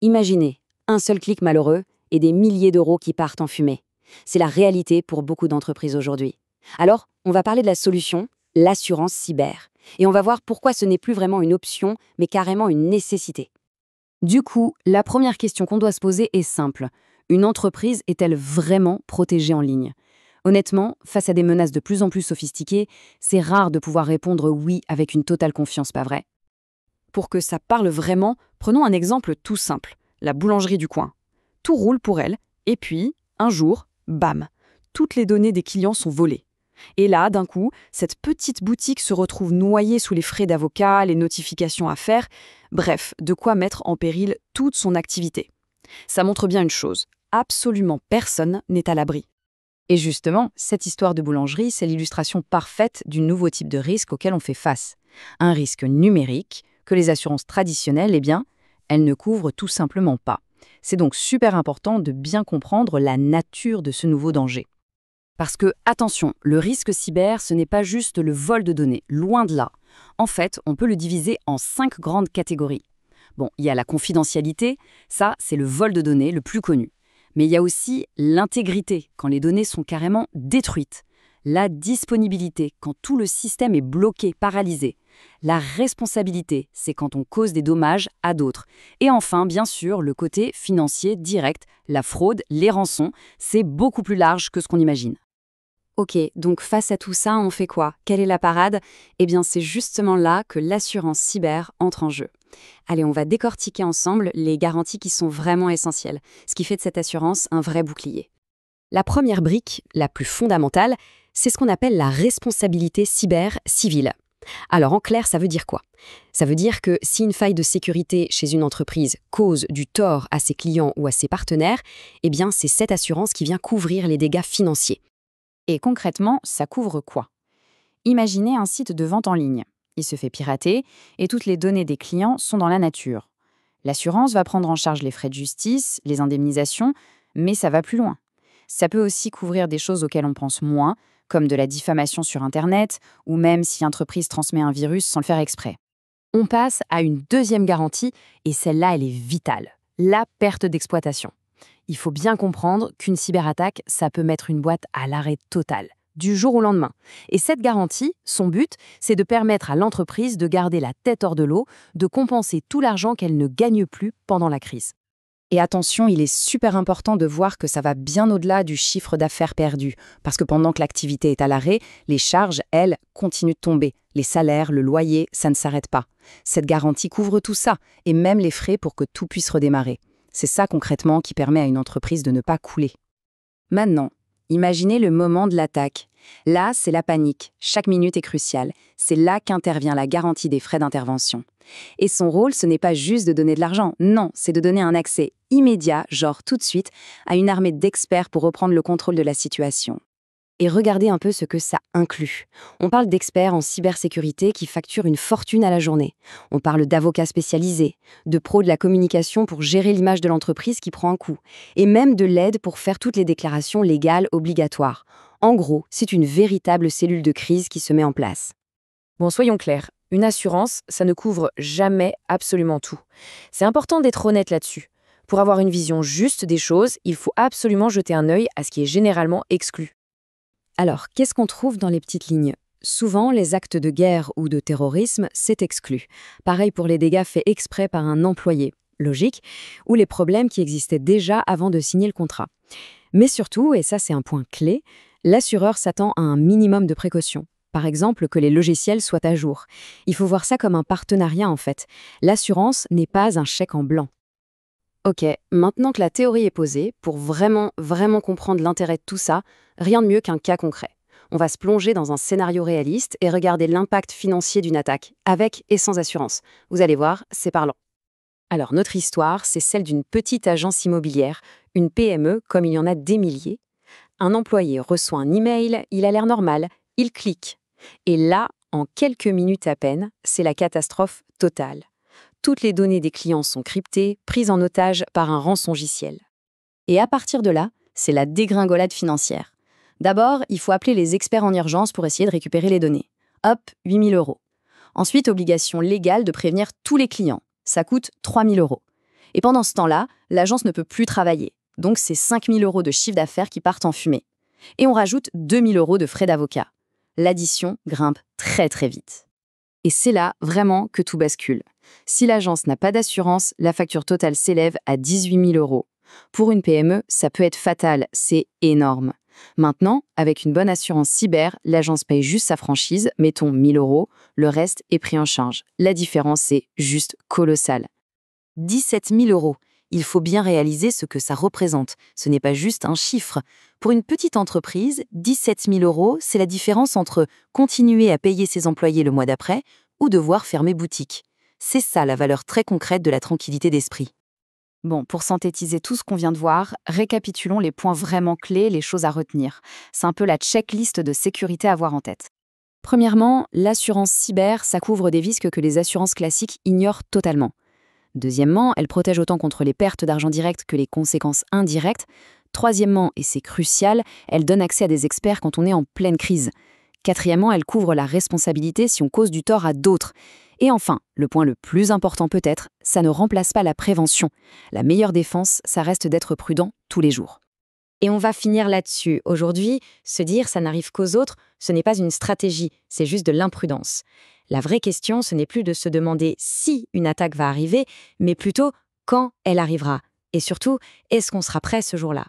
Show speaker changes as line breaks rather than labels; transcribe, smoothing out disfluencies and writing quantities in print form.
Imaginez, un seul clic malheureux et des milliers d'euros qui partent en fumée. C'est la réalité pour beaucoup d'entreprises aujourd'hui. Alors, on va parler de la solution, l'assurance cyber. Et on va voir pourquoi ce n'est plus vraiment une option, mais carrément une nécessité. Du coup, la première question qu'on doit se poser est simple. Une entreprise est-elle vraiment protégée en ligne ? Honnêtement, face à des menaces de plus en plus sophistiquées, c'est rare de pouvoir répondre oui avec une totale confiance, pas vrai ? Pour que ça parle vraiment, prenons un exemple tout simple, la boulangerie du coin. Tout roule pour elle, et puis, un jour, bam, toutes les données des clients sont volées. Et là, d'un coup, cette petite boutique se retrouve noyée sous les frais d'avocat, les notifications à faire, bref, de quoi mettre en péril toute son activité. Ça montre bien une chose, absolument personne n'est à l'abri. Et justement, cette histoire de boulangerie, c'est l'illustration parfaite du nouveau type de risque auquel on fait face. Un risque numérique que les assurances traditionnelles, eh bien, elles ne couvrent tout simplement pas. C'est donc super important de bien comprendre la nature de ce nouveau danger. Parce que, attention, le risque cyber, ce n'est pas juste le vol de données, loin de là. En fait, on peut le diviser en 5 grandes catégories. Bon, il y a la confidentialité, ça, c'est le vol de données le plus connu. Mais il y a aussi l'intégrité, quand les données sont carrément détruites. La disponibilité, quand tout le système est bloqué, paralysé. La responsabilité, c'est quand on cause des dommages à d'autres. Et enfin, bien sûr, le côté financier direct, la fraude, les rançons, c'est beaucoup plus large que ce qu'on imagine. Ok, donc face à tout ça, on fait quoi ? Quelle est la parade ? Eh bien, c'est justement là que l'assurance cyber entre en jeu. Allez, on va décortiquer ensemble les garanties qui sont vraiment essentielles, ce qui fait de cette assurance un vrai bouclier. La première brique, la plus fondamentale, c'est ce qu'on appelle la responsabilité cyber civile. Alors en clair, ça veut dire quoi ? Ça veut dire que si une faille de sécurité chez une entreprise cause du tort à ses clients ou à ses partenaires, eh bien c'est cette assurance qui vient couvrir les dégâts financiers. Et concrètement, ça couvre quoi ? Imaginez un site de vente en ligne. Il se fait pirater et toutes les données des clients sont dans la nature. L'assurance va prendre en charge les frais de justice, les indemnisations, mais ça va plus loin. Ça peut aussi couvrir des choses auxquelles on pense moins, comme de la diffamation sur Internet, ou même si l'entreprise transmet un virus sans le faire exprès. On passe à une deuxième garantie, et celle-là, elle est vitale. La perte d'exploitation. Il faut bien comprendre qu'une cyberattaque, ça peut mettre une boîte à l'arrêt total, du jour au lendemain. Et cette garantie, son but, c'est de permettre à l'entreprise de garder la tête hors de l'eau, de compenser tout l'argent qu'elle ne gagne plus pendant la crise. Et attention, il est super important de voir que ça va bien au-delà du chiffre d'affaires perdu, parce que pendant que l'activité est à l'arrêt, les charges, elles, continuent de tomber. Les salaires, le loyer, ça ne s'arrête pas. Cette garantie couvre tout ça, et même les frais pour que tout puisse redémarrer. C'est ça concrètement qui permet à une entreprise de ne pas couler. Maintenant, imaginez le moment de l'attaque. Là, c'est la panique. Chaque minute est cruciale. C'est là qu'intervient la garantie des frais d'intervention. Et son rôle, ce n'est pas juste de donner de l'argent. Non, c'est de donner un accès immédiat, genre tout de suite, à une armée d'experts pour reprendre le contrôle de la situation. Et regardez un peu ce que ça inclut. On parle d'experts en cybersécurité qui facturent une fortune à la journée. On parle d'avocats spécialisés, de pros de la communication pour gérer l'image de l'entreprise qui prend un coup, et même de l'aide pour faire toutes les déclarations légales obligatoires. En gros, c'est une véritable cellule de crise qui se met en place. Bon, soyons clairs, une assurance, ça ne couvre jamais absolument tout. C'est important d'être honnête là-dessus. Pour avoir une vision juste des choses, il faut absolument jeter un œil à ce qui est généralement exclu. Alors, qu'est-ce qu'on trouve dans les petites lignes ? Souvent, les actes de guerre ou de terrorisme, c'est exclu. Pareil pour les dégâts faits exprès par un employé, logique, ou les problèmes qui existaient déjà avant de signer le contrat. Mais surtout, et ça c'est un point clé, l'assureur s'attend à un minimum de précautions. Par exemple, que les logiciels soient à jour. Il faut voir ça comme un partenariat en fait. L'assurance n'est pas un chèque en blanc. Ok, maintenant que la théorie est posée, pour vraiment comprendre l'intérêt de tout ça, rien de mieux qu'un cas concret. On va se plonger dans un scénario réaliste et regarder l'impact financier d'une attaque, avec et sans assurance. Vous allez voir, c'est parlant. Alors, notre histoire, c'est celle d'une petite agence immobilière, une PME comme il y en a des milliers. Un employé reçoit un email, il a l'air normal, il clique. Et là, en quelques minutes à peine, c'est la catastrophe totale. Toutes les données des clients sont cryptées, prises en otage par un rançongiciel. Et à partir de là, c'est la dégringolade financière. D'abord, il faut appeler les experts en urgence pour essayer de récupérer les données. Hop, 8 000 €. Ensuite, obligation légale de prévenir tous les clients. Ça coûte 3 000 €.
Et pendant ce temps-là, l'agence ne peut plus travailler. Donc c'est 5 000 € de chiffre d'affaires qui partent en fumée. Et on rajoute 2 000 € de frais d'avocat. L'addition grimpe très très vite. Et c'est là vraiment que tout bascule. Si l'agence n'a pas d'assurance, la facture totale s'élève à 18 000 €. Pour une PME, ça peut être fatal, c'est énorme. Maintenant, avec une bonne assurance cyber, l'agence paye juste sa franchise, mettons 1 000 €, le reste est pris en charge. La différence est juste colossale.
17 000 €. Il faut bien réaliser ce que ça représente. Ce n'est pas juste un chiffre. Pour une petite entreprise, 17 000 €, c'est la différence entre continuer à payer ses employés le mois d'après ou devoir fermer boutique. C'est ça la valeur très concrète de la tranquillité d'esprit.
Bon, pour synthétiser tout ce qu'on vient de voir, récapitulons les points vraiment clés, les choses à retenir. C'est un peu la checklist de sécurité à avoir en tête. Premièrement, l'assurance cyber, ça couvre des risques que les assurances classiques ignorent totalement. Deuxièmement, elle protège autant contre les pertes d'argent direct que les conséquences indirectes. Troisièmement, et c'est crucial, elle donne accès à des experts quand on est en pleine crise. Quatrièmement, elle couvre la responsabilité si on cause du tort à d'autres. Et enfin, le point le plus important peut-être, ça ne remplace pas la prévention. La meilleure défense, ça reste d'être prudent tous les jours.
Et on va finir là-dessus. Aujourd'hui, se dire ça n'arrive qu'aux autres, ce n'est pas une stratégie, c'est juste de l'imprudence. La vraie question, ce n'est plus de se demander si une attaque va arriver, mais plutôt quand elle arrivera. Et surtout, est-ce qu'on sera prêt ce jour-là?